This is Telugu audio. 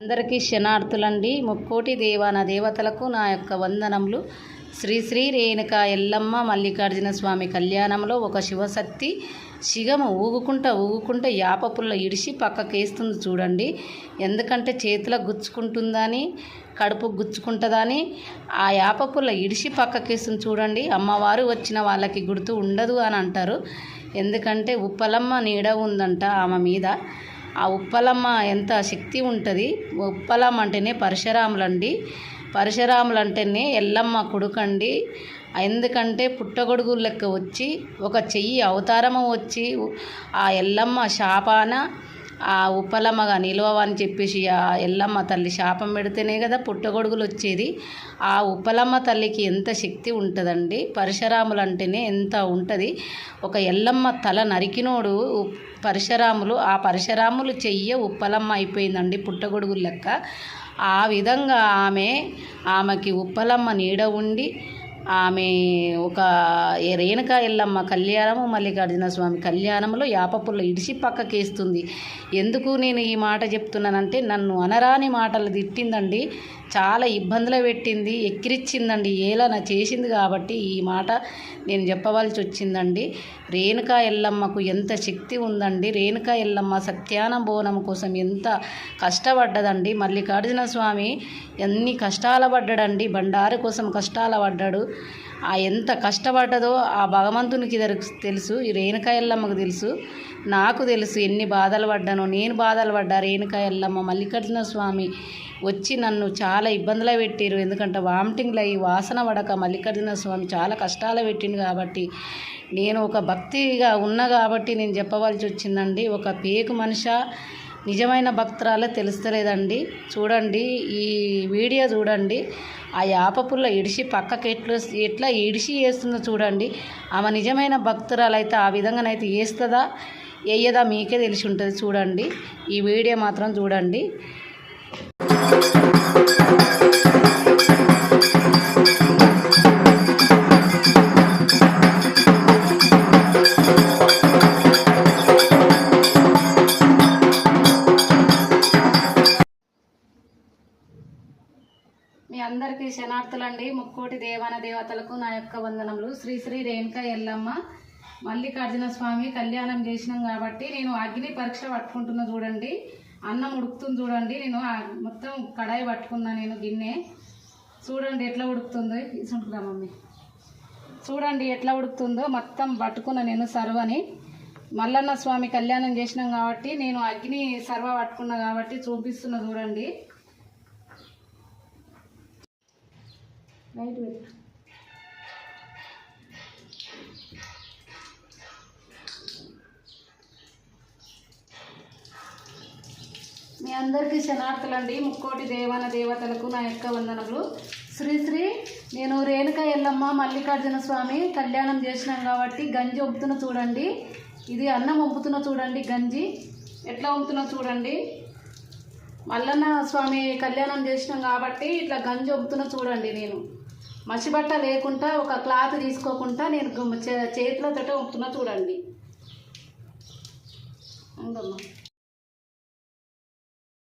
అందరికీ శనార్థులండి. ముక్కోటి దేవాన దేవతలకు నా యొక్క వందనములు. శ్రీ శ్రీ రేణుక ఎల్లమ్మ మల్లికార్జున స్వామి కళ్యాణంలో ఒక శివశక్తి శిగము ఊగుకుంటా యాప పుల్ల ఇడిసి పక్కకేస్తుంది చూడండి. ఎందుకంటే చేతులకు గుచ్చుకుంటుందని, కడుపుకు గుచ్చుకుంటుందని ఆ యాప పుల్ల ఇడిసి పక్కకేస్తుంది చూడండి. అమ్మవారు వచ్చిన వాళ్ళకి గుర్తు ఉండదు అని అంటారు. ఎందుకంటే ఉప్పలమ్మ నీడ ఉందంట ఆమె మీద. ఆ ఉప్పలమ్మ ఎంత శక్తి ఉంటుంది. ఉప్పలమ్మ అంటేనే పరశురాములండి. పరశురాములు అంటేనే ఎల్లమ్మ కొడుకండి. ఎందుకంటే పుట్టగొడుగు లెక్క వచ్చి ఒక చెయ్యి అవతారము వచ్చి ఆ ఎల్లమ్మ శాపాన ఆ ఉప్పలమ్మగా నిలవని చెప్పేసి ఆ ఎల్లమ్మ తల్లి శాపం పెడితేనే కదా పుట్టగొడుగులు వచ్చేది. ఆ ఉప్పలమ్మ తల్లికి ఎంత శక్తి ఉంటుందండి. పరశురాములు అంటేనే ఎంత ఉంటుంది. ఒక ఎల్లమ్మ తల నరికినోడు పరశురాములు. ఆ పరశురాములు చెయ్య ఉప్పలమ్మ అయిపోయిందండి పుట్టగొడుగులు లెక్క. ఆ విధంగా ఆమెకి ఉప్పలమ్మ నీడ ఉండి ఆమె ఒక రేణుక ఎల్లమ్మ కళ్యాణము మల్లికార్జున స్వామి కళ్యాణంలో యాపపుల్ల ఇడిసి పక్కకేస్తుంది. ఎందుకు నేను ఈ మాట చెప్తున్నానంటే నన్ను అనరాని మాటలు తిట్టిందండి. చాలా ఇబ్బందులు పెట్టింది, ఎక్కిరిచ్చిందండి, ఏలన చేసింది. కాబట్టి ఈ మాట నేను చెప్పవలసి వచ్చిందండి. రేణుక ఎల్లమ్మకు ఎంత శక్తి ఉందండి. రేణుక ఎల్లమ్మ సత్యాన బోనం కోసం ఎంత కష్టపడ్డదండి. మల్లికార్జున స్వామి ఎన్ని కష్టాలు పడ్డాడండి. బండారు కోసం కష్టాలు పడ్డాడు. ఆ ఎంత కష్టపడ్డదో ఆ భగవంతునికి తెలుసు. ఈ రేణుక ఎల్లమ్మకు తెలుసు, నాకు తెలుసు ఎన్ని బాధలు పడ్డానో. నేను బాధలు పడ్డా. రేణుక ఎల్లమ్మ మల్లికార్జున స్వామి వచ్చి నన్ను చాలా ఇబ్బందులు పెట్టారు. ఎందుకంటే వామిటింగ్లు అయ్యి వాసన పడక మల్లికార్జున స్వామి చాలా కష్టాలు పెట్టిండు. కాబట్టి నేను ఒక భక్తిగా ఉన్నా కాబట్టి నేను చెప్పవలసి వచ్చిందండి. ఒక పేకు మనిషి నిజమైన భక్తురాలే తెలుస్తలేదండి. చూడండి, ఈ వీడియో చూడండి. ఆ యాపపుల్ల ఇడిసి పక్కకి ఎట్లా ఇడిసి వేస్తుందో చూడండి. ఆమె నిజమైన భక్తురాలైతే ఆ విధంగానైతే వేస్తుందా వేయదా మీకే తెలిసి ఉంటుంది. చూడండి, ఈ వీడియో మాత్రం చూడండి. మీ అందరికీ శనార్థులండి. ముక్కోటి దేవాన దేవతలకు నా యొక్క వందనములు. శ్రీ శ్రీ రేణుక ఎల్లమ్మ మల్లికార్జున స్వామి కళ్యాణం చేసినాం కాబట్టి నేను అగ్ని పరీక్ష పట్టుకుంటున్నా చూడండి. అన్నం ఉడుకుతుంది చూడండి. నేను మొత్తం కడాయి పట్టుకున్నా, నేను గిన్నె చూడండి ఎట్లా ఉడుకుతుందో. తీసుకుంటున్నా మమ్మీ, చూడండి ఎట్లా ఉడుకుతుందో. మొత్తం పట్టుకున్నా నేను సర్వని. మల్లన్న స్వామి కళ్యాణం చేసినాం కాబట్టి నేను అగ్ని సర్వ పట్టుకున్నా కాబట్టి చూపిస్తున్నా చూడండి. Right wait. మీ అందరికీ శనార్థులండి. ముక్కోటి దేవాన దేవతలకు నా యొక్క వందనములు. శ్రీ శ్రీ నేను రేణుక ఎల్లమ్మ మల్లికార్జున స్వామి కళ్యాణం చేసినాం కాబట్టి గంజి వంపుతున్నా చూడండి. ఇది అన్నం వంపుతున్నా చూడండి. గంజి ఎట్లా వంపుతున్నా చూడండి. మల్లన్న స్వామి కళ్యాణం చేసినాం కాబట్టి ఇట్లా గంజి వంపుతున్నా చూడండి. నేను మసిబట్ట లేకుండా ఒక క్లాత్ తీసుకోకుండా నేను చేతిలో తోట వంపుతున్నా చూడండి. ఉందమ్మా.